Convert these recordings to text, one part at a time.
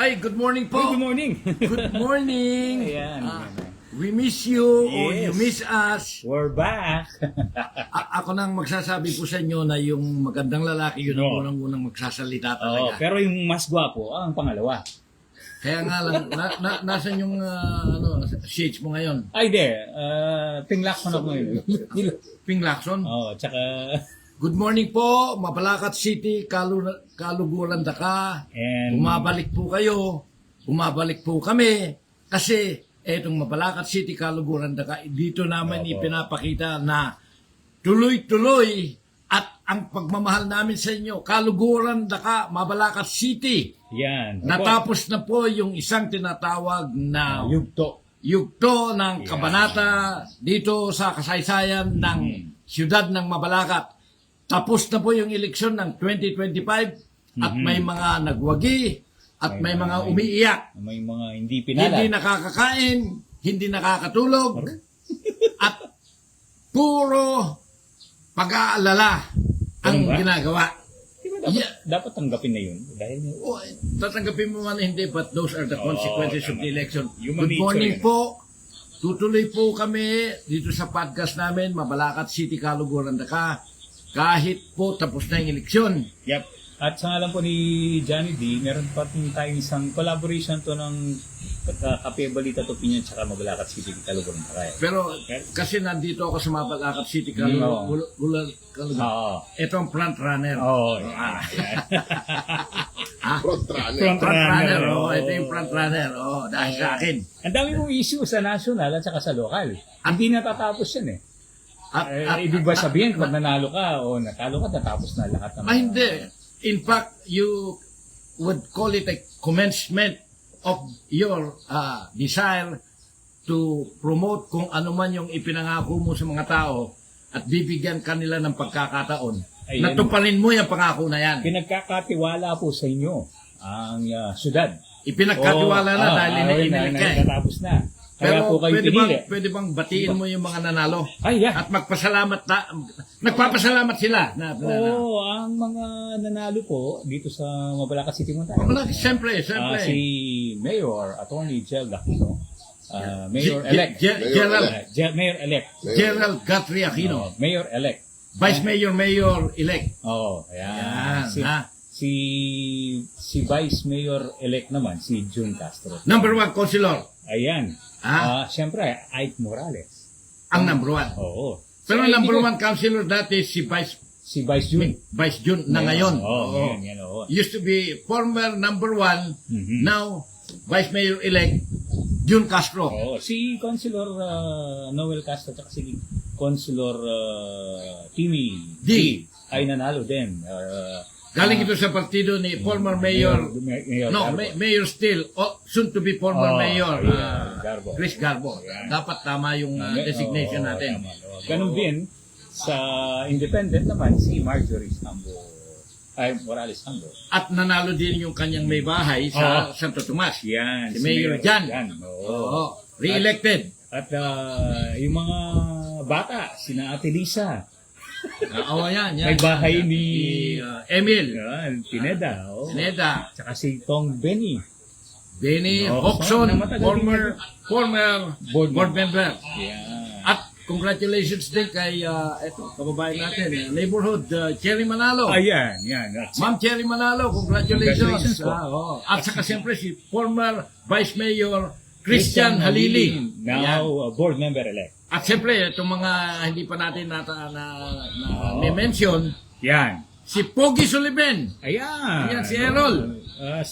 Ay, good morning po. Good morning. Good morning. Ayan. We miss you or you Yes. miss us. We're back. Ako nang magsasabi po sa inyo na yung magandang lalaki yun ang No. unang-unang magsasalita Oo, talaga. pero yung mas gwapo, ang pangalawa. Kaya nga lang, nasan yung shades mo ngayon? Ay, di. Tinglak ko na ko yun. Ping Lacson? Oo, tsaka... Good morning po, Mabalacat City, Kaluguran Daka. And... Bumabalik po kayo, bumabalik po kami. Kasi etong Mabalacat City, Kaluguran Daka, dito naman Opo. ipinapakita na tuloy-tuloy at ang pagmamahal namin sa inyo, Kaluguran Daka, Mabalacat City. Yan. Natapos na po yung isang tinatawag na yugto ng kabanata dito sa kasaysayan ng siyudad ng Mabalacat. Tapos na po yung eleksyon ng 2025 at may mga nagwagi at may mga umiiyak. May mga hindi pinala. Hindi nakakakain, hindi nakakatulog at puro pag-aalala ang Ganun ba? ginagawa. Di ba dapat, Yeah. dapat tanggapin na yun? Dahil Oh, tatanggapin mo man hindi, but those are the consequences of tama. the election. Human Good nature morning yun. po. Tutuloy po kami dito sa podcast namin, Mabalacat City, Kaluguran Daka. Kahit po tapos na yung eleksyon. Yep. At sa ngalan po ni Johnny D, meron pa rin tayong isang collaboration to ng Kape Balita at Opinion tsaka Mabalacat City, Kaluguran Daka. Pero kasi nandito ako sa Mabalacat City, Oo. Kaluguran. Oo. Ito ang front runner. Oo. Front Front runner. runner. Oh, ito yung front runner. Oh, dahil sa akin. Ang dami mong issue sa national at saka sa local. Hindi natatapos yan eh. Ibig ba sabihin, pag nanalo ka o natalo ka, natapos na lahat ng... Hindi. In fact, you would call it a commencement of your desire to promote kung ano man yung ipinangako mo sa mga tao at bibigyan kanila ng pagkakataon. Ayan. Natuparin mo yung pangako na yan. Pinagkakatiwala po sa inyo ang syudad. Ipinagkatiwala na dahil iniinig ka. Natapos na. Kaya Pero po kayo pinili. pwede bang batiin mo yung mga nanalo? Ay, yeah. At magpasalamat na, nagpapasalamat sila. Oo, ang mga nanalo po dito sa Mabalacat City mo tayo. Siyempre. Si Mayor, Attorney Jel Aquino. Mayor-elect. Mayor-elect. Gerald Guthrie Aquino. Mayor-elect. Vice Mayor, Mayor-elect. Oo, ayan. Si Vice Mayor-elect naman, si June Castro. Number one, Councilor. Ayan. Siyempre, Ike Morales. Ang number one. Oo. Pero So, number hindi ko- one councilor dati si Si Vice June. Vice June na ngayon. Oo, yan, oo. Used to be former number one, Mhm. now Vice Mayor-elect June Castro. Oo. Si Councilor Noel Castro at si Councilor Timmy D. ay nanalo din. Galing ito sa partido ni former Mayor, Garbo. Mayor still, soon to be former Mayor, Garbo. Chris Garbo. Dapat tama yung designation Oo, natin. tama. Ganun din sa independent naman si Marjorie Sambo. Ay, Morales Sambo. At nanalo din yung kanyang may bahay sa Santo Tomas. Yan. Si Mayor Jan. Oo. Oo. Re-elected. At yung mga bata, sina Ate Lisa. Oo, yan. May bahay ni Emil. Yan, Pineda. Oh. Pineda. Tsaka si Tong Benny. Benny Oo, Hoxon, na matagal din former board member. Yan. At congratulations din kay kababayan natin, neighborhood Cherry Manalo. Ayan, yan. Ma'am Cherry Manalo, congratulations. Congratulations po. At saka siyempre si former Vice Mayor Christian Halili. Ayan. Now, board member-elect. At siyempre, itong mga hindi pa natin may mention, Yan. si Pogi Sullivan. Ayan. Ayan, si Errol.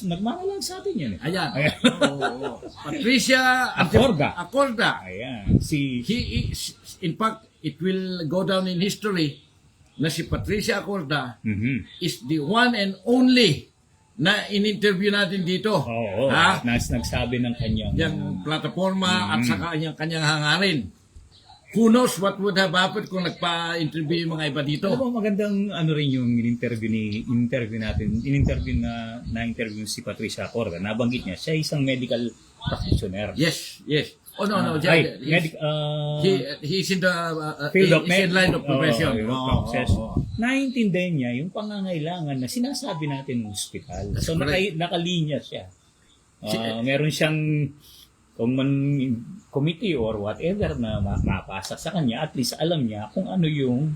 Nagmamalag sa atin yan. Ayan. Ayan. Oo. Patricia Acorda. Acorda. Ayan. Si... He is, in fact, it will go down in history na si Patricia Acorda Mhm. is the one and only na in-interview natin dito. Oo. Ha? Nagsabi ng kanyang... Yung plataforma at saka kanyang hangarin. Who knows what would have happened kung nagpa-interview yung mga iba dito. Alam mo, magandang rin yung in-interview na-interview si Patricia Acorda. Nabanggit niya, siya isang medical practitioner. Yes. Oh, no. He's in the field of he's in line of profession. Naintindihan niya yung pangangailangan na sinasabi natin ng ospital. So, correct. nakalinya siya. Meron siyang kung man committee or whatever na mapasa sa kanya, at least alam niya kung ano yung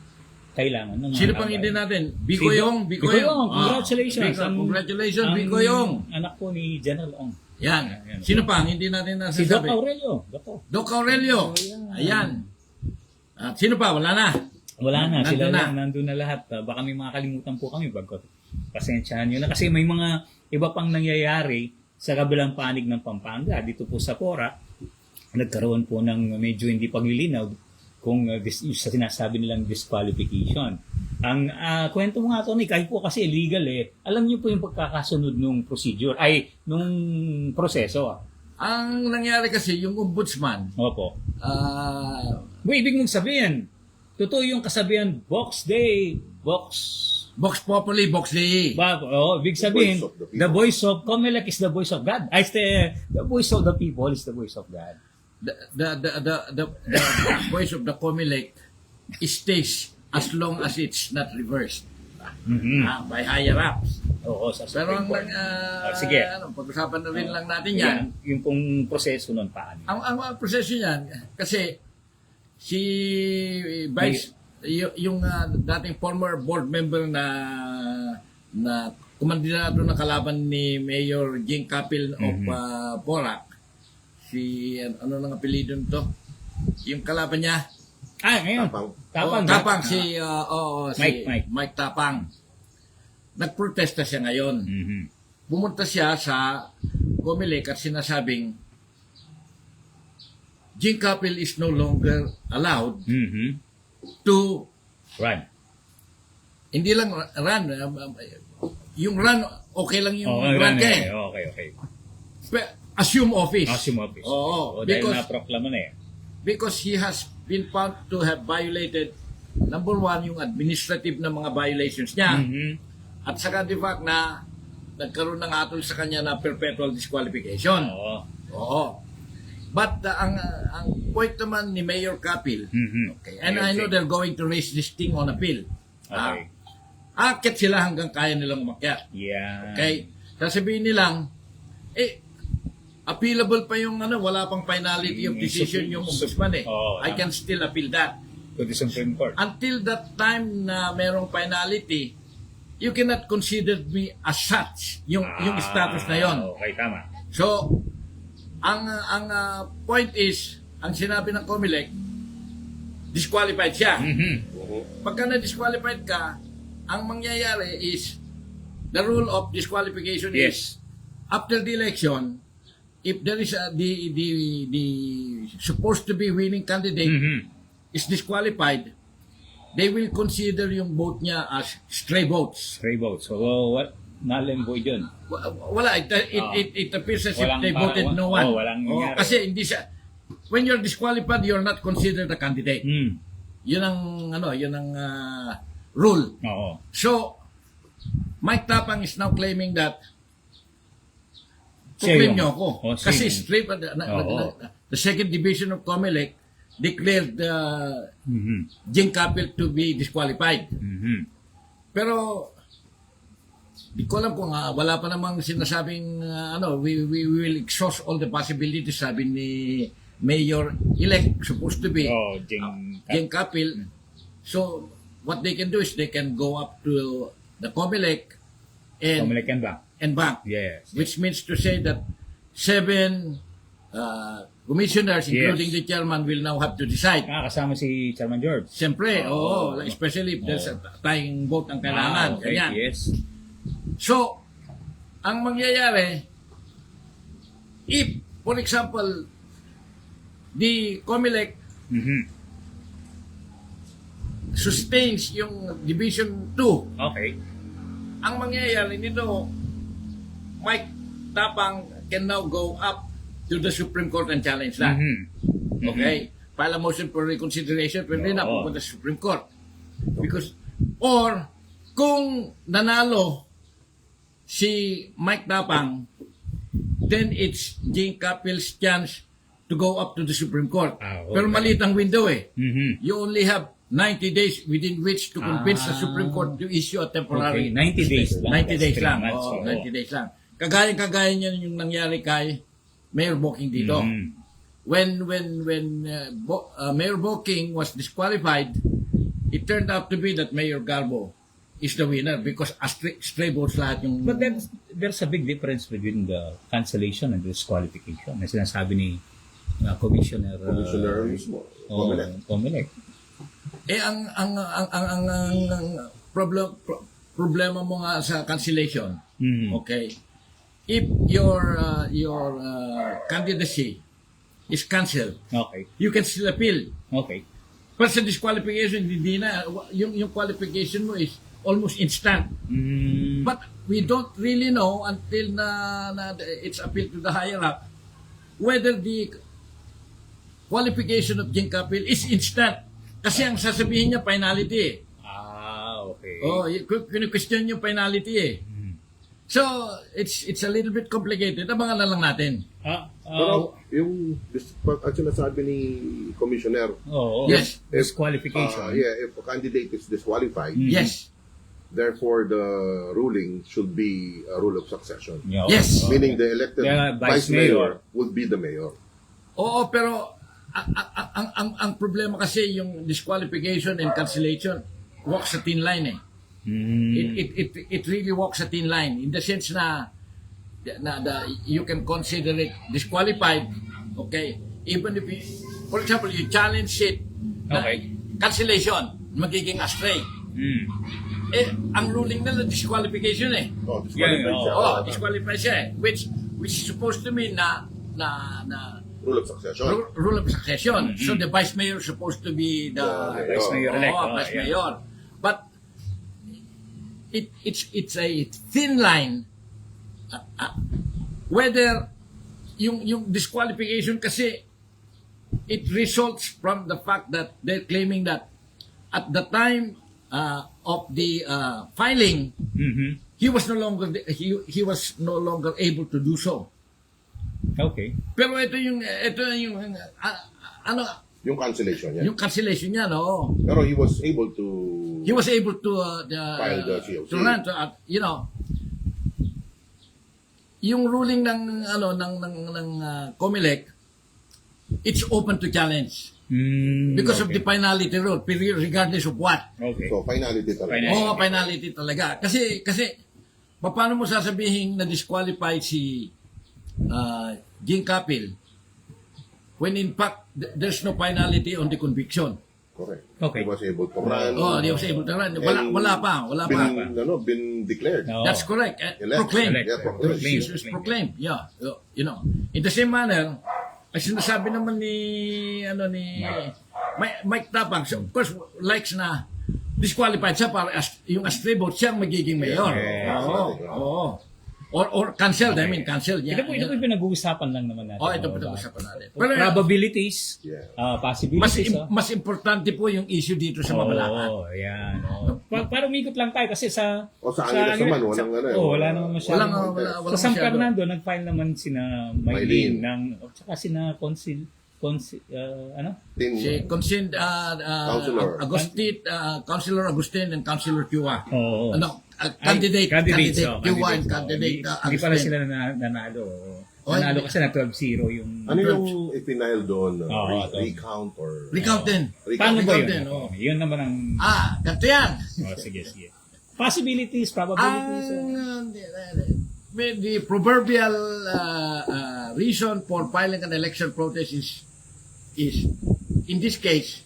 kailangan ng mga Sino pang laban. hindi natin? Bikoyong. Bikoyong, congratulations. Congratulations, Ang Bikoyong. anak po ni General Ong. Yan. Sino pang hindi natin Si Doc nasasabi? Aurelio. Doc Aurelio. Ayan. At sino pa? Wala na. Wala na, Nandun sila na. lang, nandun na lahat. Baka may makakalimutan po kami, bagkot. Pasensyahan nyo na. Kasi may mga iba pang nangyayari sa kabilang panig ng Pampanga. Dito po sa Pora, nagkaroon po ng medyo hindi paglilinaw kung sa sinasabi nilang disqualification. Ang kwento mo nga, Tony, kahit po kasi illegal alam niyo po yung pagkakasunod nung procedure, nung proseso. Ang nangyari kasi, yung ombudsman, Opo. ibig Ibig mong sabihin, totoo yung kasabihan, Box Day, Vox Populi, Vox Dei. Ibig sabihin, the voice of Comelec is the voice of God. The voice of the people is the voice of God. The voice of the Comelec stays as long as it's not reversed by higher ups. Oo, sa Pero ang Supreme Court. Sige. pag-usapan na rin lang natin yan. Yung pong proseso nun paano? Ang proseso yan, kasi si Vice, yung dating former board member na kumandidato na kalaban ni Mayor Jing Capil of Porac, si ano nang apelyido nito? Yung kalaban niya, Ngayon. Tapang. Tapang si Mike. Tapang. Nagprotesta siya ngayon. Pumunta siya sa Comelec at sinasabing Jing Capil is no longer allowed to Right. hindi lang run. Yung run, okay lang yung Run run ka eh. Okay. Assume office. Assume office. Oo. Dahil Because, na-proklama na because he has been found to have violated, number one, yung administrative na mga violations niya. At saka the fact na nagkaroon ng atol sa kanya na perpetual disqualification. Oo. But ang point naman ni Mayor Capil, okay, and I know they're going to raise this thing on appeal. Okay. Akit sila hanggang kaya nilang umakyat. Yeah. Okay? Sasabihin nilang, appealable pa yung wala pang finality of decision yung ombudsman I can still appeal that. To the Supreme Court. Until that time na merong finality, you cannot consider me as such, yung status na yon. Okay, tama. So, ang point is, ang sinabi ng Comelec, disqualified siya. Pagka na-disqualified ka, ang mangyayari is, the rule of disqualification is, after the election, if there is the supposed to be winning candidate is disqualified, they will consider yung vote niya as stray votes. Stray votes. So, what? Null and void yun. Wala. It appears as if Walang they voted no one. Walang nangyari. Kasi hindi siya, when you're disqualified, you're not considered a candidate. Yun ang rule. Oo. So, Mike Tapang is now claiming that claim niyo ako. Kasi the second division of Comelec declared Jing Capil to be disqualified. Pero di ko alam kung wala pa namang sinasabing we will exhaust all the possibilities, sabi ni Mayor-elect, supposed to be Jing Capil. So, what they can do is they can go up to the Comelec and back. Yes. Which means to say that 7 commissioners, including the chairman, will now have to decide. Kasama si Chairman George. Siyempre, especially if there's a tying vote ang kailangan. Okay, Ganyan. yes. So, ang mangyayari, if, for example, the Comelec sustains yung Division 2, Okay. ang mangyayari nito, Mike Tapang can now go up to the Supreme Court and challenge that. Okay? File a motion for reconsideration, pero na pupunta sa Supreme Court. Because, or, kung nanalo si Mike Tapang, then it's Jing Capil's chance to go up to the Supreme Court. Okay. Pero maliit ang window You only have 90 days within which to convince the Supreme Court to issue a temporary. Okay, 90 days lang. 90 days lang. Months, 90 days lang. kagaya niyan yung nangyari kay Mayor Boking dito. When Mayor Boking was disqualified, it turned out to be that Mayor Garbo is the winner because stray votes lahat yung... But there's a big difference between the cancellation and the disqualification na sinasabi ni Commissioner mismo. Comelec. ang problema mo nga sa cancellation, okay, if your candidacy is cancelled, Okay. you can still appeal. Okay. Pero sa disqualification, hindi na. Yung qualification mo is almost instant. But we don't really know until na it's appealed to the higher up whether the qualification of Jing Kapil is instant. Kasi ang sasabihin niya, penalty eh. Okay. Oh, question yung penalty eh. So, it's a little bit complicated. Abangan na lang natin. Pero yung at sinasabi ni Commissioner, Yes. Disqualification. if a candidate is disqualified, Yes. therefore the ruling should be a rule of succession. Yeah, Yes. Meaning the elected The vice mayor would be the mayor. Oo, pero ang problema kasi yung disqualification and cancellation walks a thin line eh. It really walks a thin line in the sense na you can consider it disqualified, okay, even if for example you challenge it na cancellation, magiging astray. Ang ruling nila disqualification eh. Disqualified siya eh, which is supposed to mean na Rule of succession. Rule of succession. So the vice mayor is supposed to be the Vice Mayor elect. vice mayor. But it's a thin line whether yung disqualification kasi it results from the fact that they're claiming that at the time of the filing he was no longer able to do so. Okay. Pero ito yung Yung cancellation niya. yung cancellation niya, no. Pero he was able to file the COC. to run yung ruling ng COMELEC, it's open to challenge because of the penalty rule, regardless of what. Okay. So finality talaga. Penalty talaga. Kasi paano mo sasabihin na disqualified si Jing Kapil when in fact there's no penalty on the conviction. Correct. Okay. He was able to run. He was able to run. Wala pa. Been declared. No. That's correct. Elected. Proclaimed. Yeah, proclaimed. It was proclaimed. Yeah. In the same manner, ay sinasabi naman ni Mike Tapang, so of course, likes na disqualified siya para yung astray vote siyang magiging mayor. Yeah. Oo. Or cancelled. I mean, cancelled. Ito po yung pinag-uusapan lang naman natin. Ito pinag-uusapan natin. Probabilities, Yeah. possibilities. Mas importante po yung issue dito sa Mabalacat. Ayan. Para umikot lang tayo kasi sa... Sa Angeles naman, wala naman masyadong... Wala Sa San masyado. Fernando, nag-file naman sina Maylene at saka sina Si Consin, Councilor. Councilor Agustin and Councilor Chua. Oo. Candidate Chua and candidate Hindi pala Agustin. sila nanalo. Nanalo kasi na 12-0 yung... Ano yung ipinail doon? ito. Recount din. Paano ba Recount yun? din, Yun naman ang... Ganito yan. Sige. Possibilities, probabilities. The proverbial reason for filing an election protest is in this case,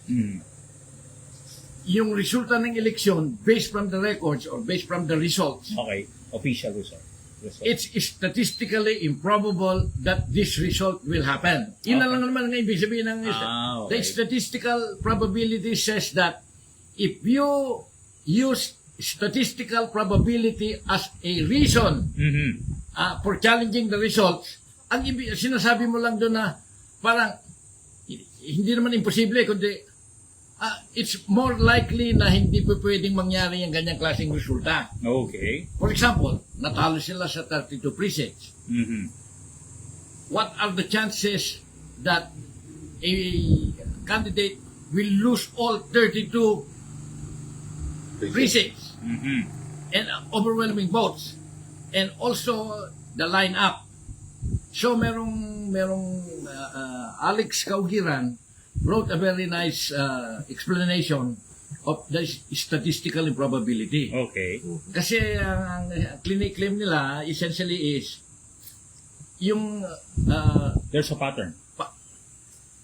yung resulta ng election based from the records or based from the results, Okay. Official result. it's statistically improbable that this result will happen. Yun lang naman ang ibig sabihin ng okay. The statistical probability says that if you use statistical probability as a reason for challenging the results, ang sinasabi mo lang doon na parang hindi naman imposible, kundi it's more likely na hindi pa pwedeng mangyari yung ganyang klaseng resulta. Okay. For example, natalo sila sa 32 precincts. What are the chances that a candidate will lose all 32 precincts and overwhelming votes? And also, the lineup. So merong Alex Caugiran wrote a very nice explanation of the statistical improbability. Okay. Kasi ang claim nila essentially is yung There's a pattern.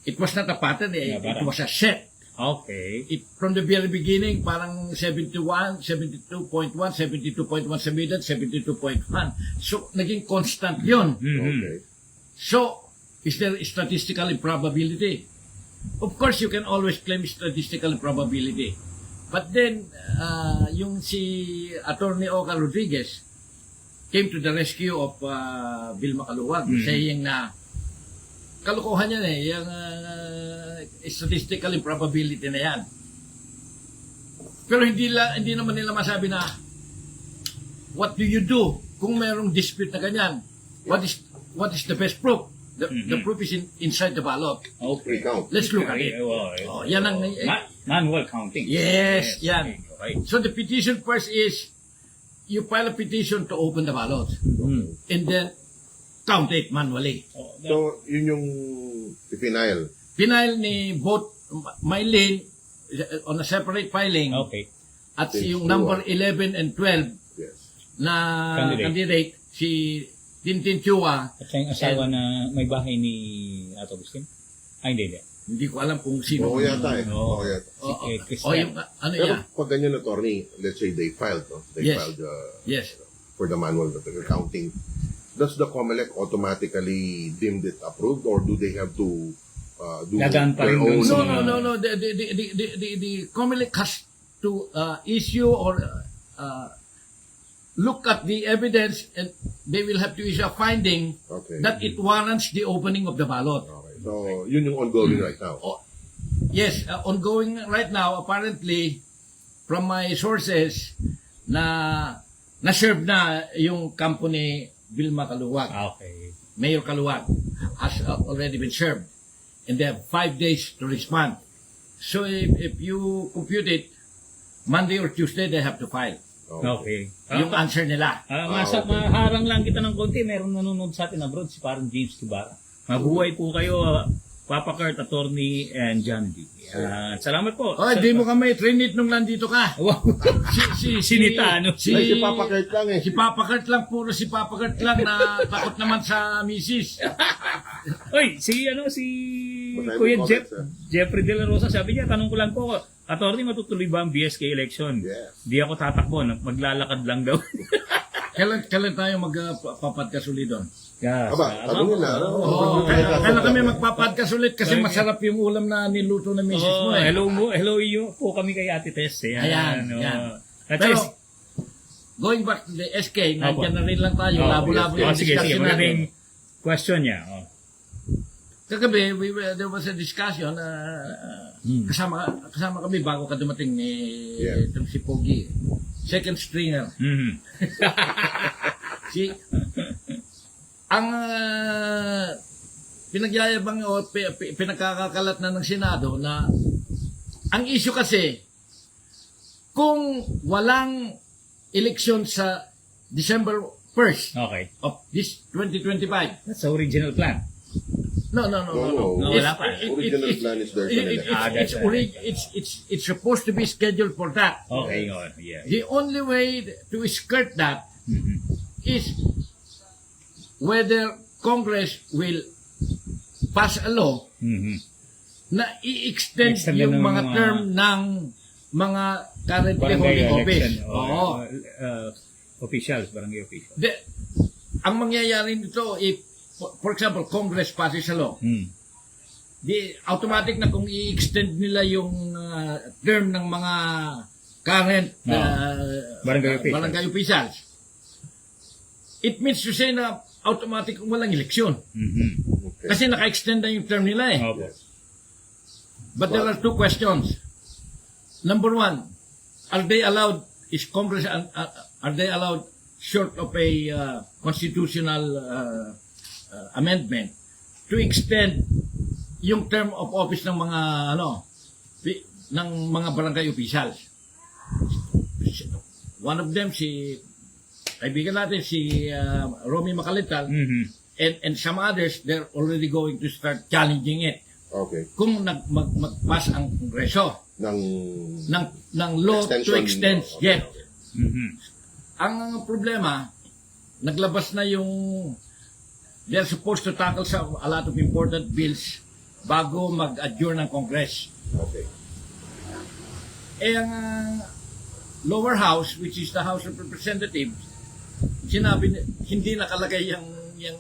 it was not a pattern, Yeah, it was a set. Okay. From the very beginning, parang 71, 72.1, 72.1 sa middle, 72.1. So, naging constant yun. Okay. So, is there statistical improbability? Of course, you can always claim statistical improbability. But then, yung si Attorney Oca Rodriguez came to the rescue of Bill Macaluwag, saying na kalokohan yan yung statistical improbability na yan. Pero hindi naman nila masabi na what do you do kung merong dispute na ganyan? What is the best proof? The proof is inside the ballot. Okay. Recount. Let's look at it. Yan ang Manual counting. Yes, yan. Okay. So the petition first is you file a petition to open the ballot and then count it manually. So, yun yung ipinail. Pinail ni both Mylene on a separate filing Okay. at Yes, yung sure. number 11 and 12 Yes. na candidate si Tintin Chua. At siya yung asawa na may bahay ni Ato Agustin? Ay, hindi. Hindi ko alam kung sino. Oo yata eh. Oo. Oo yata. Si Christian. O yung ano Pero yan? pag ganyan, attorney, let's say they filed, no? They Yes. filed Yes. for the manual the accounting. Does the COMELEC automatically deem it approved or do they have to do Dadaan pa their rin dun own? sa- No. The COMELEC has to issue or look at the evidence and they will have to issue a finding Okay. that it warrants the opening of the ballot. Okay. So, yun yung ongoing right now. Yes, ongoing right now, apparently, from my sources, na-serve na yung kampo ni Vilma Caluwag. Okay. Mayor Caluwag has already been served. And they have 5 days to respond. So if you compute it, Monday or Tuesday, they have to file. Okay. Yung answer nila. okay. Maharang lang kita ng konti. Meron nanonood sa atin abroad, si parang James Kibara. Mabuhay po kayo, Papa Kurt, Attorney, and John D. Salamat po. Oh, di mo kami trinit nung nandito ka. Wow. Sinita, ano? Ay, si Papa Kurt lang eh. Si Papa Kurt lang, puro si Papa Kurt lang na takot naman sa misis. Oy, si Marami Kuya comments, ah. Jeffrey De La Rosa, sabi niya, tanong ko lang po, Attorney, matutuloy ba ang BSK election? Yes. Di ako tatakbo, maglalakad lang daw. Kailan tayo magpapodcast ulit doon? Aba, tanongin na. Kailan kami magpapodcast ulit kasi masarap yung ulam na niluto ng misis mo eh. Hello you po kami kay Ate Tess. Ayan, oh. yan. At Pero, least, going back to the SK, nandiyan na rin lang tayo, oh, labo-labo yung sige, discussion maganda natin. yung question niya. Oh. Kagabi, there was a discussion, kasama kami bago ka dumating ni itong si Pogi, second stringer. Mhm. Ang pinagyayabang o pinagkakakalat na ng Senado na ang issue kasi kung walang eleksyon sa December 1st Okay. of this 2025. That's the original plan. No. No, wala pa. Original plan is there. It's supposed to be scheduled for that. Okay, yeah. The only way to skirt that Mhm. is whether Congress will pass a law Mhm. na i-extend Extend yung ng mga mga- term ng mga currently Barangay holding office. election. Oo. Officials, barangay officials. Ang mangyayari nito, if, for example, Congress passes a law, di automatic na kung i-extend nila yung term ng mga current Barangay officials, it means to say na automatic walang eleksyon. Mhm. Okay. Kasi naka-extend na yung term nila eh. Opo. But there are two questions. Number one, are they allowed, is Congress, are they allowed short of a constitutional amendment to extend yung term of office ng mga ng mga barangay officials? One of them, si kaibigan natin si Romy Macalital and some others, they're already going to start challenging it. Okay. Kung mag-pass ang Kongreso ng law to extend Okay, yet. okay. Ang problema, naglabas na yung they're supposed to tackle a lot of important bills bago mag-adjourn ng Congress. Okay. Ang lower house, which is the House of Representatives, sinabi hindi nakalagay yung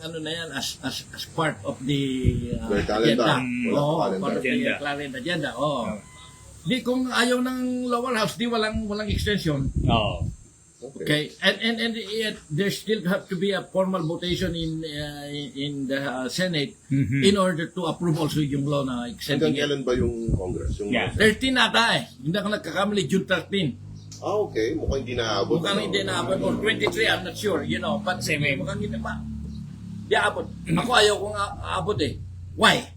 ano na yan as part of the Their calendar. agenda. Wala Oo, sa calendar. part of the calendar agenda. Oo. Di kung ayaw ng lower house, di walang extension. Oo. Okay, and yet there still have to be a formal votation in the Senate in order to approve also yung law na Hanggang extending it. kailan ba yung Congress? Yung Yeah. 13 ata eh. Hindi ako nagkakamali, June 13. Okay. Mukhang hindi naabot. Mukhang hindi naabot. Or 23, I'm not sure, you know. But Same way. mukhang hindi pa. Di abot. Ako ayaw kong aabot eh. Why?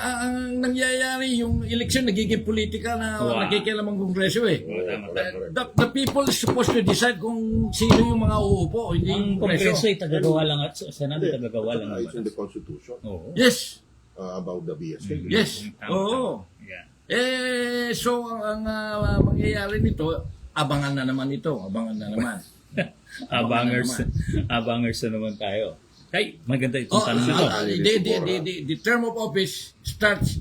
Ang nangyayari, yung election nagiging politika na Wow. nakikialam ang Kongreso eh. Tama, tama. The people is supposed to decide kung sino yung mga uupo, hindi Ang yung Kongreso. Kongreso ay tagagawa lang at sa Senado tagagawa lang ng It's in the batas. Constitution Oo. Yes. about the BSK. Yes. Tama, Oo. tama. Yeah. So ang mangyayari nito, abangan na naman ito. Abangan na naman. Abangers na naman tayo. Ay, maganda itong tanong na to. The term of office starts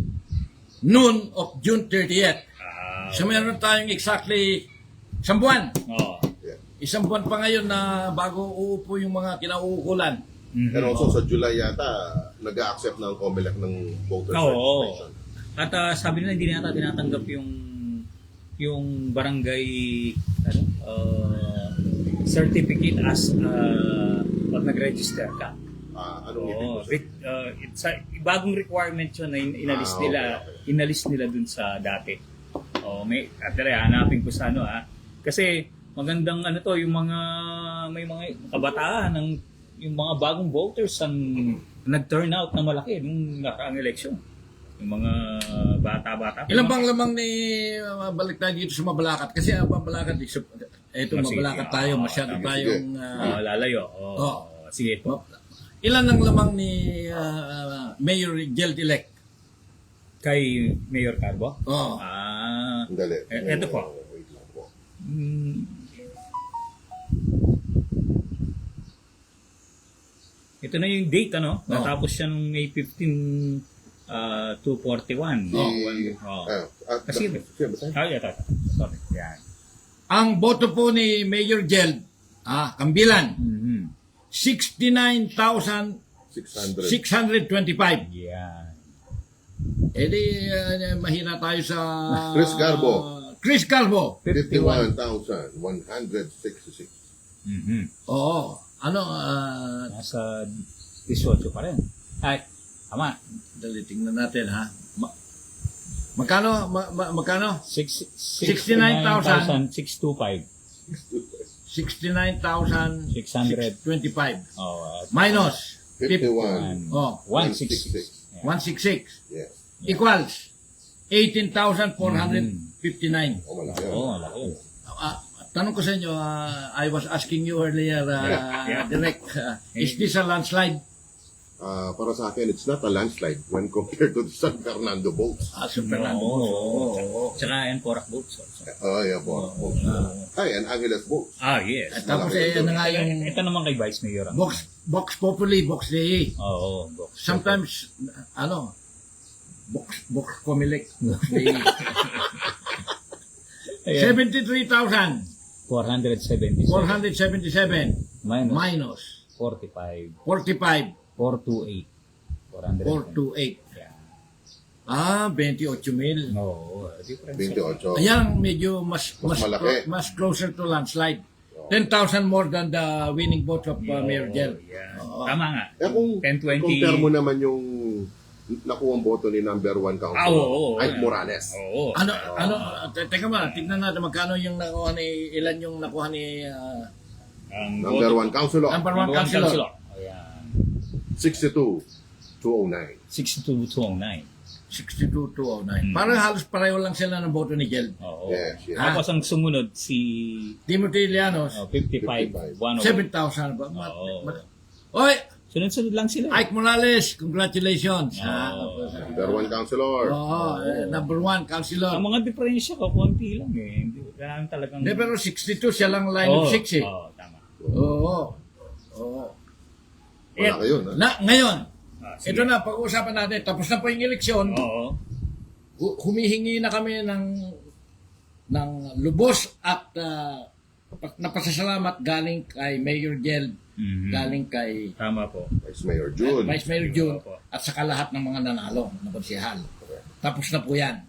noon of June 30th. So meron tayong exactly isang buwan. Oo. Isang buwan pa ngayon na bago uupo yung mga kinauukulan. And also sa July yata, nag-accept ng COMELEC ng voter Oo. registration. At sabi nila hindi nata tinatanggap yung barangay certificate as pag nag-register ka. Anong ibig Oo. mo sabihin? It's bagong requirement yun na inalis Okay, nila, okay. inalis nila dun sa dati. Hanapin ko sa kasi magandang yung mga may mga kabataan ng yung mga bagong voters ang nag-turn out na malaki nung nakaraang eleksyon. Yung mga bata-bata. Ilan bang lamang ni balik tayo dito sa Mabalacat? Kasi ang Mabalacat, eto Mabalacat tayo, masyado sige. tayong lalayo. Sige po. ilan ang lamang ni Mayor Geld-elect? Kay Mayor Carbo? Oo. Dali. Eto po. Wait lang po. Ito na yung date, Oh. Natapos siya nung May 15, 241. Kasi, ito. Sorry. Yan. Ang boto po ni Mayor Geld, Kambilan, 69,625. $600. Yan. Mahina tayo sa... Chris Garbo. Chris Garbo. 51,166. Oo. Nasa 18 pa rin. Ay, tama. Dali, tingnan natin ha. Magkano? Magkano? 69,625. 69,625. Oh, Minus 51. Oh, 166. 166 Yes. equals 18,459. Malaki. malaki. Tanong ko sa inyo, I was asking you earlier, Direk, is this a landslide? Para sa akin, it's not a landslide when compared to the San Fernando votes. Super Fernando. Oo. Tsaka yan, Porac votes. Yeah po. Ay, and Angeles votes. Yes. At tapos ano nga yung Ito naman kay Vice Mayor. Vox Populi, Vox Dei. Oo. Vox. Sometimes, Vox Comelec, Vox Dei. 73,477 477 minus 45 45 428 428. 28,000. Oo. Difference. 28. Ayan, medyo mas malaki. mas closer to landslide. 10,000 more than the winning vote of Mayor Gel. Tama nga. Kung 10-20. compare mo naman yung nakuha ang boto ni number 1 councilor, oo. Ike Morales. Oo. Teka ba, tignan natin magkano yung nakuha ni, ilan yung nakuha ni Number 1 councilor, number 1 councilor. Ayan. 62,209. 62,209. 62,209. Parang halos pareho lang sila ng boto ni Geld. Oo. Yes, yes. Tapos ang sumunod si Timothy Llanos, 55, 101. 7,000 ba? Oo. Oy, Sunod-sunod lang sila. Ike Morales, congratulations. Oo. Number one counselor. Number 1, councilor. Ang mga diferensya ko, konti lang eh. Hindi kailangan talagang... Hindi, pero 62 siya lang line of 6 eh. Oo, tama. Oo. Wala kayo, no? Ngayon, Sige. ito na, pag-uusapan natin. Tapos na po yung eleksyon. Oo. Humihingi na kami ng lubos at napasasalamat galing kay Mayor Geld, galing kay Tama po. Vice Mayor June. Vice Mayor June, Opo. at saka lahat ng mga nanalo na konsehal. Tapos na po yan.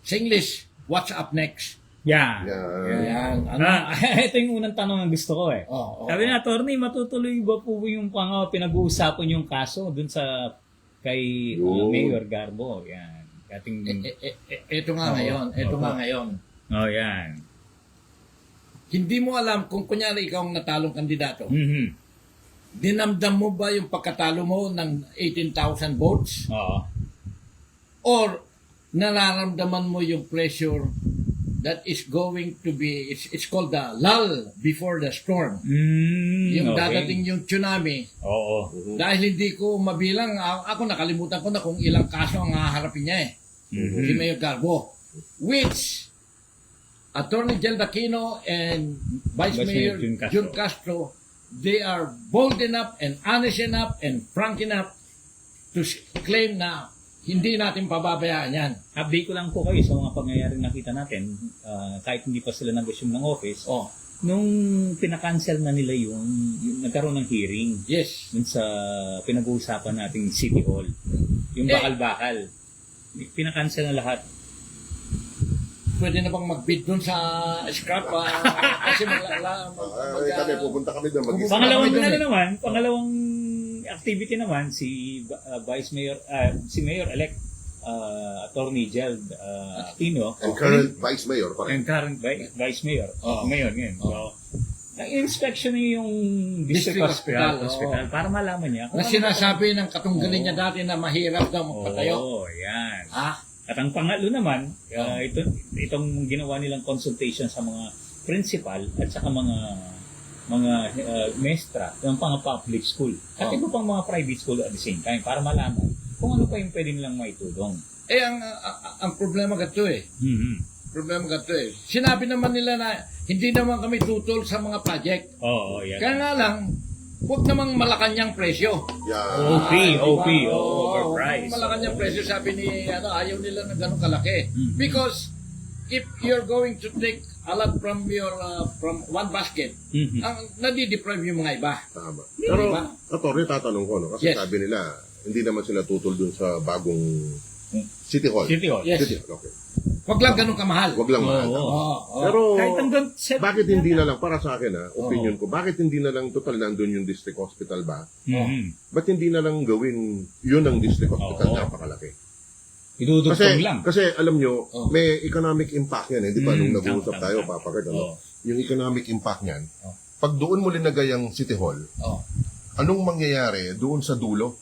Sa English, what's up next? Yeah. Yan. Ano? Ito yung unang tanong ang gusto ko eh. Oo. Sabi na, attorney, matutuloy ba po yung pinag-uusapan yung kaso dun sa kay Yun. Mayor Garbo? Yan. Kating... Ito nga ngayon. Ito nga ngayon. Oh, yan. Hindi mo alam kung kunyari ikaw ang natalong kandidato. Mhm. Dinamdam mo ba yung pagkatalo mo ng 18,000 votes? Oo. Or nararamdaman mo yung pressure that is going to be, it's called the lull before the storm. Yung okay. dadating yung tsunami. Oo. Dahil hindi ko mabilang, ako nakalimutan ko na kung ilang kaso ang haharapin niya eh. Si Mayor Garbo. Which, Attorney Gel Aquino and Vice Vice Mayor Mayor June June Castro, they are bold enough and honest enough and frank enough to claim na hindi natin pababayaan yan. Update ko lang po kayo sa mga pangyayaring nakita natin, kahit hindi pa sila nag-assume ng office, Oh, nung pinakancel na nila yung nagkaroon ng hearing yes. dun sa pinag-uusapan nating City Hall, yung bakal-bakal, pinakancel na lahat. Pwede na bang mag-bid dun sa scrap? Kasi Kami, pupunta kami doon. Mag-isa. Pangalawang activity naman si Vice Mayor, si Mayor-elect Attorney Geld Aquino, And current Vice Mayor pa rin. and current Vice Mayor, ngayon. So, nag-inspection niya yung District Hospital, Hospital para malaman niya na sinasabi ng katunggalin niya dati na mahirap daw magpatayo. Oo, yan. Ha? At ang pangatlo naman, itong ginawa nilang consultation sa mga principal at saka mga mestra ng mga public school at iba pang mga private school at the same time para malaman kung ano pa yung pwede nilang maitulong. Ang problema gato eh. Problema gato eh. Sinabi naman nila na hindi naman kami tutol sa mga project. Oo, yan. Kaya nga lang, huwag namang malakanyang presyo. Yeah. overpriced. Malakanyang presyo, sabi ni, ayaw nila ng ganun kalaki. Because, if you're going to take a lot from from one basket, ang nadideprive yung mga iba. Tama. Pero, Diba? Atty, tatanong ko, no? Kasi Yes. sabi nila, hindi naman sila tutol dun sa bagong City Hall. City Hall. Yes. City Hall, okay. Huwag lang ganun kamahal. Huwag lang mahal. Oo. Pero, Kahit hanggang bakit hindi na lang, para sa akin opinion ko, bakit hindi na lang, total nandun yung district hospital ba? Ba't hindi na lang gawin yun ang district hospital, Oo. napakalaki? Idudugtong lang. Kasi alam nyo, may economic impact yan. Di ba? Nung nag-uusap tama, tayo, tama. Papa Kurt, Oo. yung economic impact niyan, pag doon mo linagay ang City Hall, Oh. anong mangyayari doon sa dulo?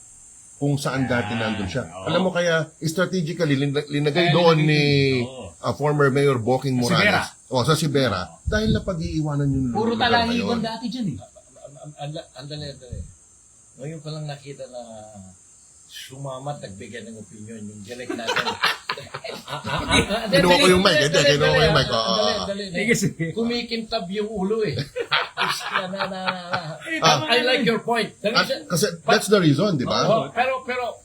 Kung saan dati nandun siya. Oo. Alam mo kaya, strategically, linagay Kaya doon linagay- ni Oo. former Mayor Boking Sa Morales. Sa Sibera. Dahil na pag-iiwanan yung Puro lugar na talangiwan yun. dati dyan eh. Andali. Ngayon pa lang nakita na sumamat, nagbigay ng opinion yung direct natin. Kinuha ko yung mic. Kinuha ko yung mic. Andali. Sige, sige. Kumikintab yung ulo eh. I like your point. Kasi that's the reason, di ba? Pero,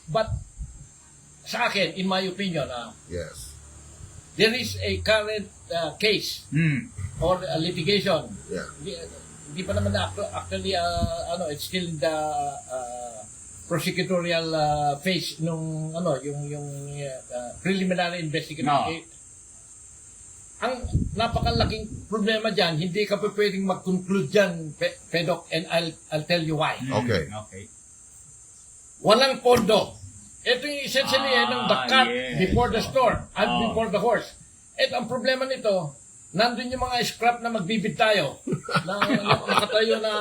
but, sa akin, in my opinion, Yes. there is a current case or litigation. Yeah. Hindi pa naman actually, it's still in the prosecutorial phase nung, yung preliminary investigation. No. Ang napakalaking problema dyan, hindi ka pa pwedeng mag-conclude dyan, Pedok, and I'll tell you why. Okay. Okay. Walang pondo. Ito yung essentially ng the cart yes. before the storm and before the horse. At ang problema nito, nandun yung mga scrap na magbibid tayo. Nakatayo na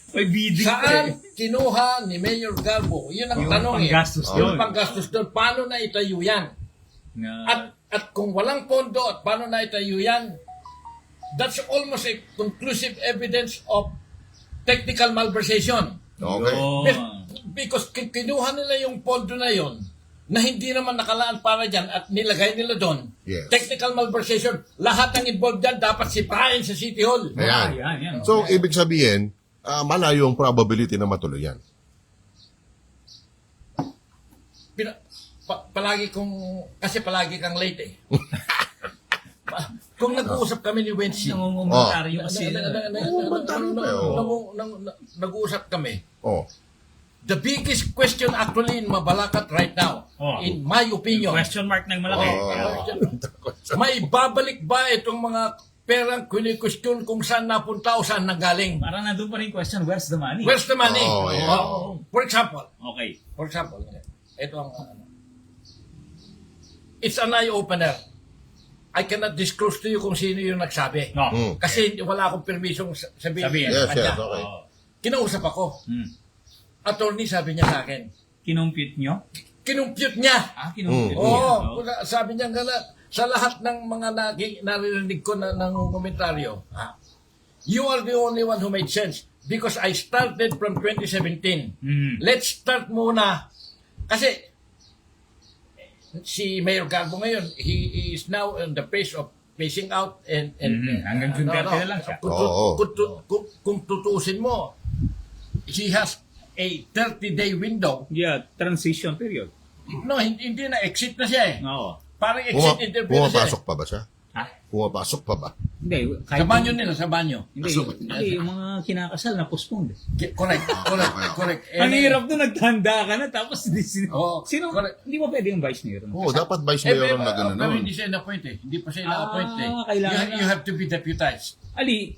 May bidding pa saan eh. kinuha ni Mayor Garbo? Yun ang Yung tanong panggastos eh. Yung doon. panggastos doon. Paano na itayo yan? Na, At kung walang pondo at paano na itayo yan, that's almost a conclusive evidence of technical malversation. Okay. Because kinuha nila yung pondo na yon na hindi naman nakalaan para dyan at nilagay nila doon. Yes. Technical malversation. Lahat ng involved dyan dapat sipain sa City Hall. Ayan. yan. So, ibig sabihin, malayo ang probability na matuloy yan. Palagi kang late eh. Kung nag-uusap kami ni Wensi, Nangungumentaryo kasi. nag-uusap kami, Oh. the biggest question actually in Mabalacat right now, in my opinion, Question mark ng malaki. may babalik ba itong mga perang kuni-question kung saan napunta o saan nanggaling? Parang nandun pa rin question, where's the money? Where's the money? Oh, yeah. For example, Okay. ito ang it's an eye-opener. I cannot disclose to you kung sino yung nagsabi. No. Kasi wala akong permisyong sabihin. Sabihin. Yes, sa kanya. yes, okay. Kinausap ako. Hmm. Attorney, sabi niya sa akin. Kinumpute nyo? Kinumpute niya. Kinumpute Oo. niya. Sabi niya sa lahat ng mga narinig ko na ng komentaryo, you are the only one who made sense because I started from 2017. Let's start muna. Kasi si Mayor Garbo ngayon, he is now on the pace of phasing out and Hanggang June 30 na lang siya. Kung tutuusin mo, he has a 30-day window. Yeah, transition period. No, hindi na, exit na siya eh. Oo. Parang exit interview na siya. Pumapasok pa ba siya? Ha? Pumapasok pa ba? Hindi. Sa banyo nila, sa banyo. Hindi, yung mga kinakasal na postponed. Correct. Ang hirap doon, nagtanda ka na, tapos Oo, sino, correct. hindi ba pwede yung vice mayor? Oo, dapat vice mayor ang nagano pero nun. hindi siya na-appoint eh. Hindi pa siya na-appoint eh. kailangan You have to be deputized. Ali,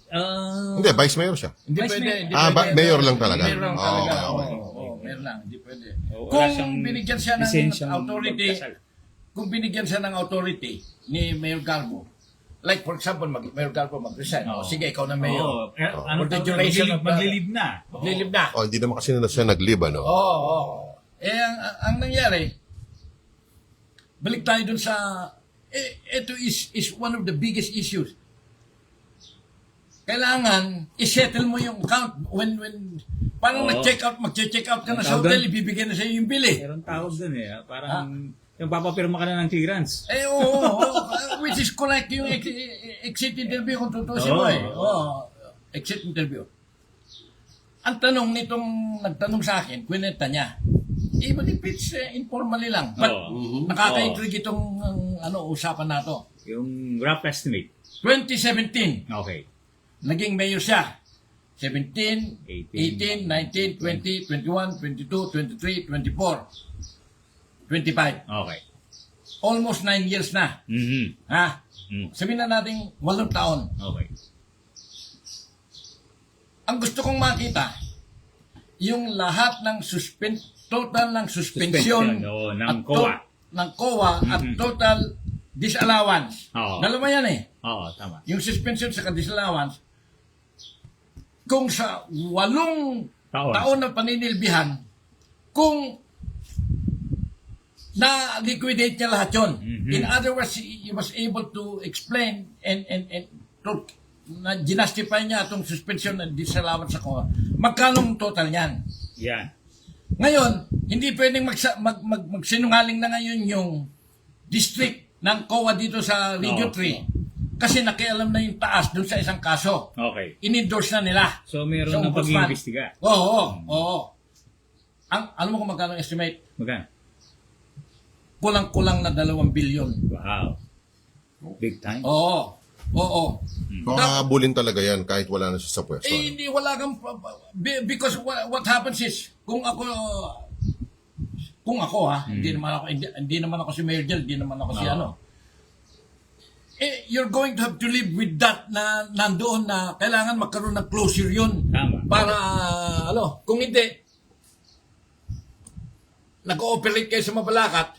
Hindi, vice mayor siya. Hindi Vice pwede. mayor. Hindi pwede. Mayor lang talaga. Mayor lang talaga. Okay. Oo, mayor lang. Hindi pwede. Wala siyang Kung binigyan siya ng lisensyang authority, magkasal. kung binigyan siya ng authority ni Mayor Garbo, like for example, Mayor Garbo mag-resign. Oo. Sige, ikaw na mayor. Oo. Ano For the tawag? duration of the- Maglilib na. Maglilib na. Oh, hindi naman kasi na siya nag-live, ano? Oo. Ang nangyari, balik tayo dun sa, ito is one of the biggest issues. Kailangan, isettle mo yung account when parang Oo. mag-check out ka na sa Tawag hotel, doon. ibibigyan na sa'yo yung bili. Meron tawag doon eh. Parang yung papapirma ka na ng clearance. Which is correct yung exit interview kung tutusin mo eh. Exit interview. Ang tanong nitong nagtanong sa akin, kwenta niya, even if it's informally lang, but nakaka-intrigue itong usapan na to. Yung rough estimate. 2017, Okay. naging mayor siya. 17, 18, 19, 20, 21, 22, 23, 24, 25. Okay. Almost 9 years na. Mhm. Ha? Mm. Sabihin na natin 8 taon. Okay. Ang gusto kong makita, yung lahat ng total ng suspension Suspension, ng at COA. ng COA at total disallowance. Oo. Dalawa yan eh. Oo, tama. Yung suspension sa disallowance, kung sa 8 taon na paninilbihan, kung na-liquidate niya lahat yun. In other words, he was able to explain and na ginastify niya itong suspension and disallowance sa COA. Magkano ang total niyan? Yan. Ngayon, hindi pwedeng magsinungaling na ngayon yung district ng COA dito sa Region 3 kasi nakialam na yung taas dun sa isang kaso. Okay. In-endorse na nila. So, meron Sa ng ombudsman. pag-iimbestiga. Oo. Alam mo kung magkano ang estimate? Magkano? Kulang-kulang na 2 bilyon. Wow. Big time. Oo. Makakabulin talaga yan kahit wala na siya sa pwesto. Hindi wala kang because what happens is kung ako hindi naman ako si Mayor Jel, hindi naman ako si you're going to have to live with that na nandoon na kailangan magkaroon ng closure yun. Tama. Para kung hindi nag-ooperate kayo sa Mabalacat,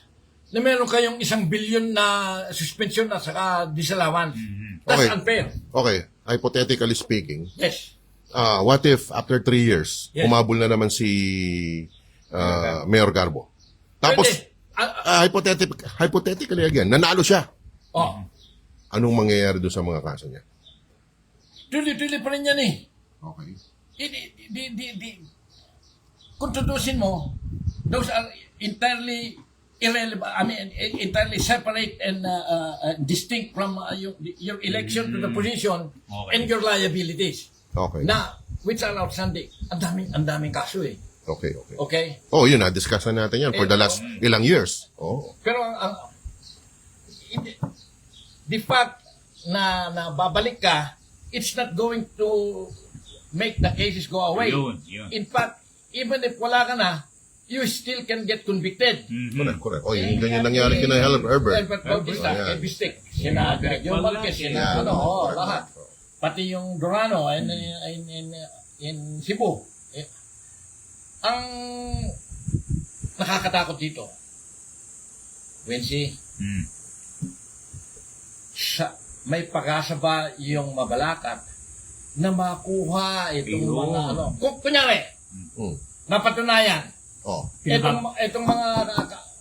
na meron kayong 1 billion na suspension at saka disallowance. That's Okay. unfair. Okay, hypothetically speaking, Yes. what if after 3 years, Yes. umabol na naman si Mayor Garbo? Tapos, Pwede. hypothetically again, nanalo siya. Oh, Anong mangyayari doon sa mga kaso niya? tuloy-tuloy pa rin yan eh. Okay. Kung tutusin mo, those are entirely irrelevant, I mean, entirely separate and distinct from your election to the position Okay. and your liabilities. Okay. Na, which are outstanding. Ang daming kaso eh. Okay, okay. Okay? Oh, yun, na-discuss na natin yan for the last ilang years. Oh. Pero the fact na babalik ka, it's not going to make the cases go away. Yun. In fact, even if wala ka na, you still can get convicted. Correct. Oh, yun ganyan nangyari kina Herbert. Herbert Bautista, Ayan. kay Bistek, sina yung Marquez, sina lahat. Pati yung Durano in Cebu. Ang nakakatakot dito, Wensi, may pag-asa ba yung Mabalacat na makuha itong mga kunyari, napatunayan, itong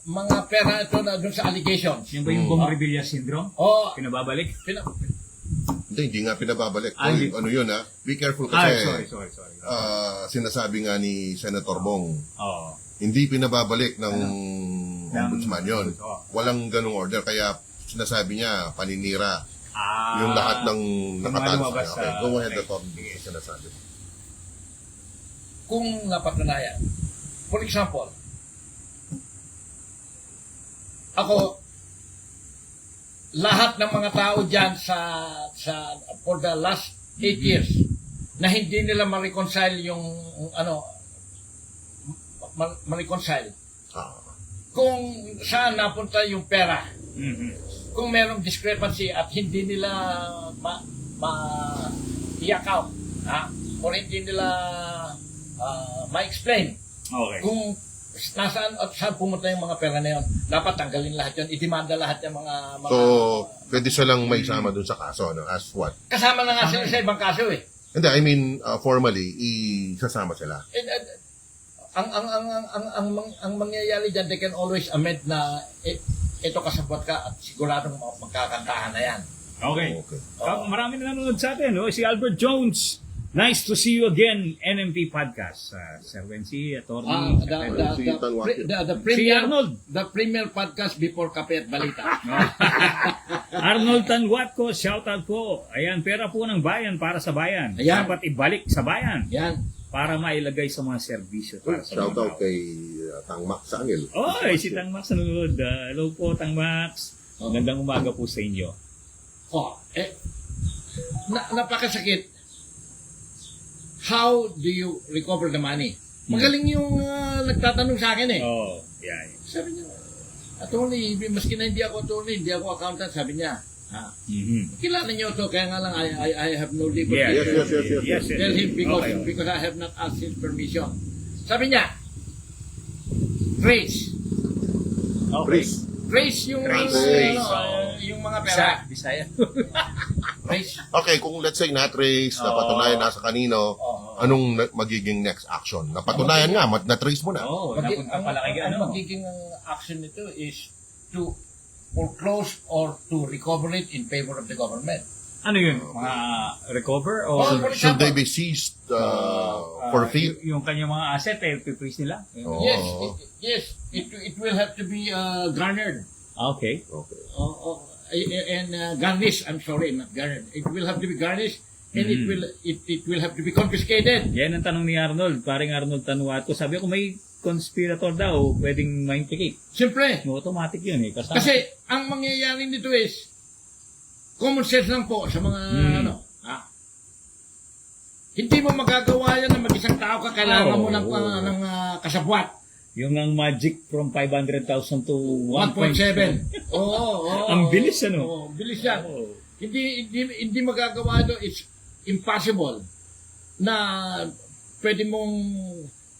mga pera ito na dun sa allegations. Yan ba yung Bong Revilla syndrome? Oh, Pinababalik? Hindi nga pinababalik. Hindi. Ano yun ha? Be careful kasi Sorry. sinasabi nga ni Senator Bong, Oo. hindi pinababalik ng ombudsman yun. Oo. Walang ganung order. Kaya sinasabi niya, paninira yung lahat ng Yung mga nakatansya. lumabas Okay, sa- go ahead okay. at talk sinasabi. kung napatunayan. For example, ako, lahat ng mga tao dyan for the last 8 years na hindi nila ma-reconcile yung ma-reconcile kung saan napunta yung pera, kung merong discrepancy at hindi nila i-account, or hindi nila ma-explain Okay. kung nasaan at saan pumunta yung mga pera na yun, dapat tanggalin lahat yun, idemanda lahat yung mga So, pwede silang may sama dun sa kaso. Ano? As what? kasama na nga sila sa ibang kaso eh. Hindi, I mean, formally, isasama sila. Ang mangyayari dyan, they can always amend na ito kasabot ka at siguradong magkakantahan na yan. Okay. Okay. Marami na nanonood sa atin. Si Albert Jones. Nice to see you again, NMP Podcast. Sir Wensi, Atty. Si Arnold. The premier podcast before Kape at Balita. Arnold Tanguatco, shoutout po. Ayan, pera po ng bayan para sa bayan. Ayan. Dapat ibalik sa bayan Yan. para mailagay sa mga serbisyo para sa Shout mga out tao. kay Tang Max Angel. Oy, si Tang Max nanonood. Hello po, Tang Max. Magandang umaga po sa inyo. Napakasakit. How do you recover the money? Magaling yung nagtatanong sa akin eh. Oh, yeah. Sabi niya, attorney, maski na hindi ako attorney, hindi ako accountant, sabi niya. Kilala niyo to, kaya nga lang I have no legal Yeah. Yes. tell him Okay. because I have not asked his permission. Sabi niya, trace. Okay. Trace yung Trace. yung mga pera. Bisaya. Trace. Okay, kung let's say na-trace, napatunayan nasa kanino, anong magiging next action? Napatunayan nga, na-trace mo na. Oh, napunta pala kay Ang magiging action nito is to foreclose or to recover it in favor of the government. Ano yun? Mga recover o For Should they example, be seized for fee? yung kanyang mga asset freeze nila? Oh. yes, it will have to be garnered. Okay. Okay. And garnished. I'm sorry, not garnered. It will have to be garnished, and it will have to be confiscated. Yan ang tanong ni Arnold. Paring Arnold Tanwato. Sabi ko may conspirator daw pwedeng ma-implicate. Siyempre, No, automatic yun eh. Kasama. kasi ang mangyayari nito is common sense lang po sa mga hindi mo magagawa yan na mag-isang tao ka, kailangan mo ng kasabwat. Yung ang magic from 500,000 to 1.7. Oo. Ang bilis, ano? Oo, bilis yan. Oh. Hindi magagawa ito. It's impossible na pwede mong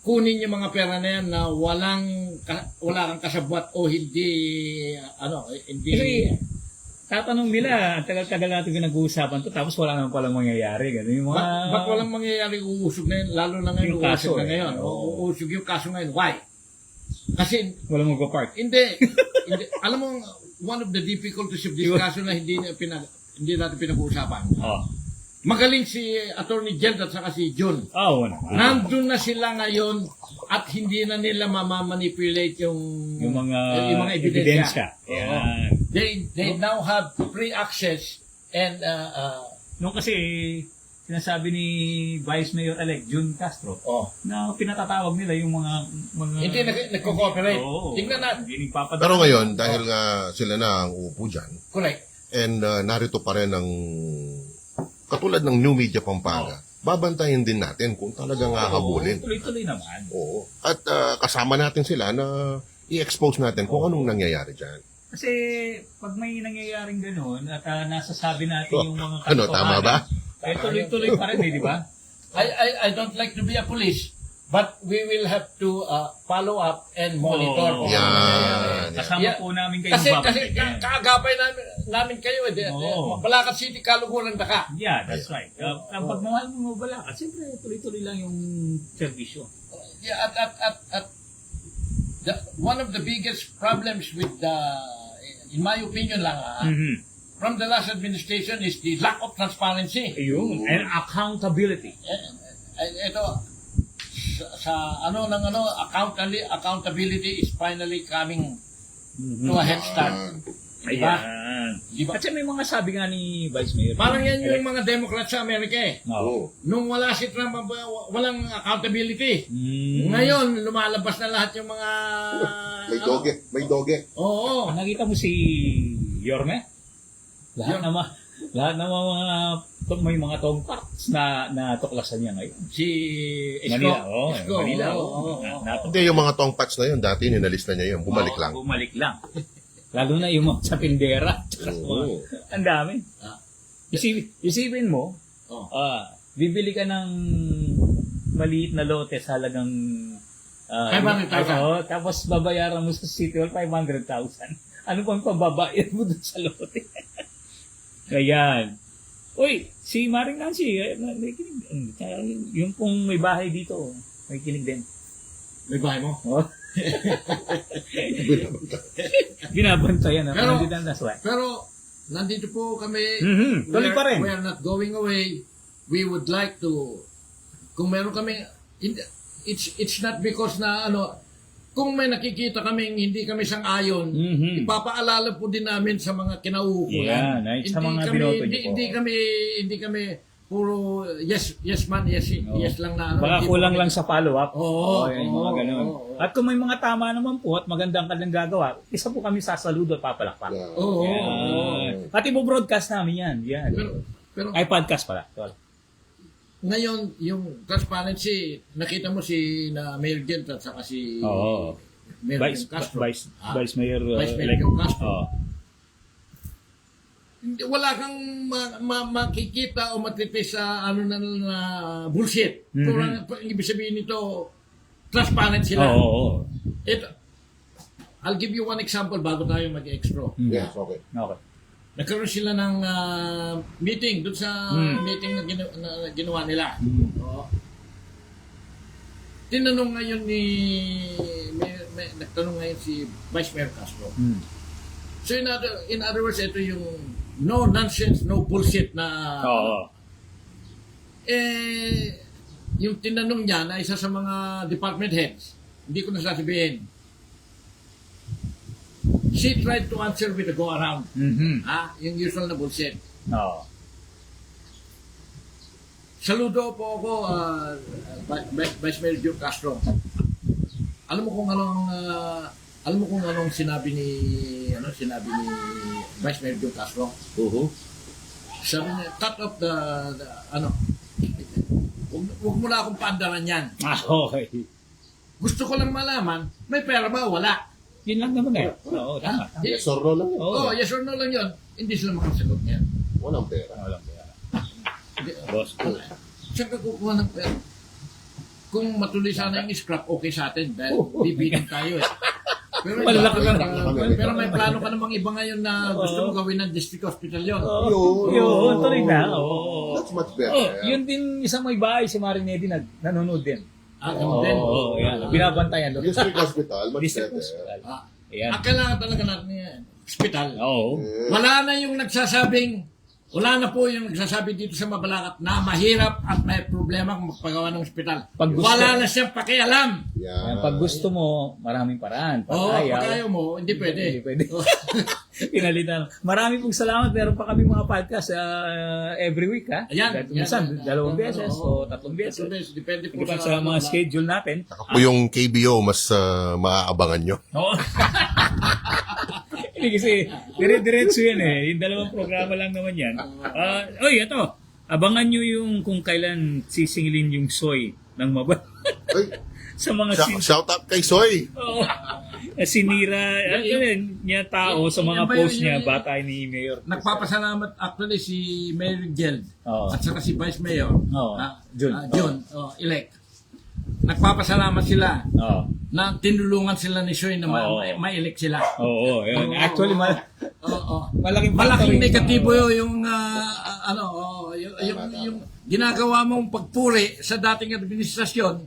kunin yung mga pera na yan na wala kang kasabwat o hindi, hindi... Kasi, tatanong nila, ang tagal-tagal natin pinag-uusapan to, tapos wala naman palang mangyayari. Ganun yung mga... Ba't walang mangyayari uusog na yun? Lalo na ngayon, Yung kaso, uusog na eh. ngayon. Oo. Uusog yung kaso ngayon. Why? Kasi, Walang magpa-park. hindi. Alam mo, one of the difficulties of this kaso na hindi natin pinag-uusapan. Oh. Magaling si Attorney Jed at saka si John. Oo naman. Nandun na sila ngayon at hindi na nila mamamanipulate yung Yung mga ebidensya. ebidensya. Yan. They now have free access and Nung kasi, sinasabi ni Vice Mayor-elect Jun Castro, na pinatatawag nila yung mga hindi nagko-cooperate. Oo. Tingnan natin. Hindi nagpapadala. Pero ngayon, dahil nga sila na ang uupo dyan, Correct. and narito pa rin ang katulad ng New Media Pampanga, babantayin din natin kung talagang hahabulin. Tuloy-tuloy naman. Oo. At kasama natin sila na i-expose natin kung anong nangyayari dyan. Kasi pag may nangyayaring gano'n at nasasabi natin yung mga Ano, tama ba? Eh, tuloy-tuloy pa rin, di ba? I don't like to be a police, but we will have to follow up and monitor. Oo. kung ano Yan. nangyayari. Kasama Yeah. po namin kayo Kasi babalikan. kaagapay namin kayo. Oo. Balakat City, kaluguran na ka. Yeah, that's right. Ang pagmamahal mo bala, kasi siyempre tuloy-tuloy lang yung serbisyo. Yeah, one of the biggest problems with in my opinion lang, from the last administration is the lack of transparency. Ayun. And accountability. Ito, accountability is finally coming to a head start. Diba? Ayan. Diba? Kasi may mga sabi nga ni Vice Mayor. Parang yan yung mga Democrats sa Amerika eh. Oo. Nung wala si Trump, walang accountability. Mm. Ngayon, lumalabas na lahat yung mga... May doge. Oo. Nakita mo si Yorme? Lahat ng mga may mga tongkats na tuklasan niya ngayon. Si Manila, Isko. Manila. Oo. Hindi, yung mga tongpats na yun, dati ninalis na niya yun. Bumalik lang. Bumalik lang. Lalo na yung mga sa tindera. Oo. Ang dami. Isipin mo, Oh. bibili ka ng maliit na lote sa halagang 500,000. tapos babayaran mo sa City Hall 500,000. Ano pang pababayad mo dun sa lote? Ayan. Uy, si Maring Nancy, may kinig. Yung kung may bahay dito, may kinig din. May bahay mo? Oh. Binabantayan na. Pero- That's why. Pero, nandito po kami. Tuloy pa rin. We are not going away. We would like to, kung meron kami, it's not because na kung may nakikita kaming hindi kami sang-ayon, ipapaalala po din namin sa mga kinauukulan. Yeah, sa mga binoto niyo po. Hindi kami puro yes man, yes lang na. Baka Hindi po kulang kami- lang sa follow-up. Oo, yung oo, mga ganun. oo. At kung may mga tama naman po at magandang kanilang gagawa, isa po kami sasaludo at papalakpak. Yeah. Oo. Yan. At ibobroadcast namin yan. Yan. Pero Ay, podcast pala. Sorry. ngayon, yung transparency, nakita mo si Mayor Gent at saka si Oo. Mayor Vice Castro. Vice Mayor Vice Mayor elect. Castro. Oo. Wala kang makikita o matipis sa na bullshit. Pero ibig sabihin nito, transparent sila. Oo. Ito, I'll give you one example bago tayo mag-extra. Yes, okay. Okay. Nagkaroon sila ng meeting doon sa meeting na ginawa nila. Oo. Tinanong ngayon nagtanong ngayon si Vice Mayor Castro. So in other words, ito yung no nonsense, no bullshit na Oo. yung tinanong niya na isa sa mga department heads, hindi ko na sasabihin. She tried to answer with a go around. Yung usual na bullshit. Oo. Saludo po ako, Vice Mayor Joe Castro. Alam mo kung anong sinabi ni Vice Mayor Joe Castro? Sabi niya, cut off the huwag mo na akong paandaran yan. Okay. Gusto ko lang malaman, may pera ba? Wala. Yun lang naman eh. Oo, tama. Yes or no lang yun. Oo. Yes or no lang yun. Hindi sila makasagot niyan. Walang pera. Walang pera. Hindi, Boss. Saan ka kukuha ng pera? kung matuloy sana yung scrap, okay sa atin. Dahil bibitin tayo eh. Pero, Malalaki ka na. pero may plano ka namang iba ngayon na gusto mo gawin ng district hospital yon. Yun, tuloy na. Oo. That's much better. Oh, yun din isang may bahay si Marinedi nanonood din. Ganun din. Oo, yan. Binabantayan doon. District Hospital, much District better. Hospital. Ah, Ayan. kailangan talaga natin yan. Hospital. Oo. Wala na yung nagsasabing, wala na po yung nagsasabi dito sa Mabalacat na mahirap at may problema kung magpagawa ng hospital. Pag gusto- Wala na siyang pakialam. Ayan, pag gusto mo, maraming paraan. Pag Oo, ayaw, pag ayaw mo, hindi pwede. Hindi pwede. Pinalitan. Marami pong salamat. Meron pa kami mga podcast every week, ha? Ayan. Minsan, dalawang beses o tatlong beses. Depende po Depende sa mga schedule natin. Saka po yung KBO, mas maaabangan nyo. Oo. Hindi kasi, dire-diretso yan eh. Yung dalawang programa lang naman yan. Ito. Abangan nyo yung kung kailan sisingilin yung soy ng mabal. Ay, Sa mga Shout out kay Soy! Oo. Sinira niya tao sa mga Yan ba post yun, niya, yung- batay ni Mayor. Nagpapasalamat actually si Mayor Geld Oo. at saka si Vice Mayor Oo. Jun. elect. Nagpapasalamat sila Oo. na tinulungan sila ni Soy na Oo. ma-elect sila. Oo, yun. Oo. Actually, malaking Malaking factor negatibo yun. yung yung ginagawa mong pagpuri sa dating administrasyon,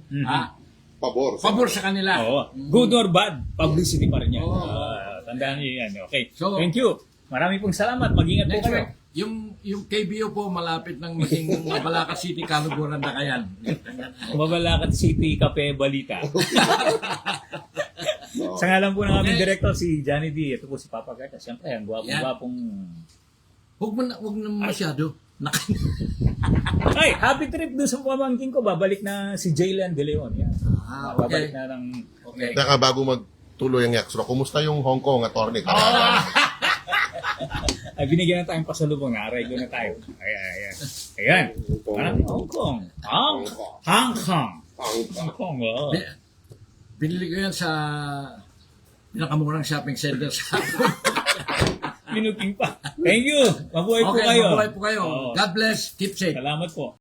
pabor sa kanila. Oo. Good or bad, publicity pa rin yan. Oo. Tandaan niyo yan. Okay. So, Thank you. Marami pong salamat. Mag-ingat po Next kayo. week, yung KBO po malapit ng maging Mabalacat City, Kaluguran na kayan. Mabalacat City, Kape, Balita. Sa ngalan po ng aming director, si Johnny D. Ito po si Papa Gata. Siyempre, ang gwapong-gwapong... Huwag na masyado. Ay, happy trip dun sa pamangkin ko. Babalik na si Jaylan De Leon. Yan. Okay. Babalik na ng... Okay. Naka bago magtuloy ang Yaxro, kumusta yung Hong Kong, attorney? Ay, binigyan na tayong pasalubong. Na-arrive na tayo. Ayan. Hong Kong. Hong Kong. Hong Kong. Oh. Binili ko yan sa pinakamurang shopping center sa Minuting pa. Thank you. Mabuhay po Okay, kayo. mabuhay po kayo. Oo. God bless. Keep safe. Salamat po.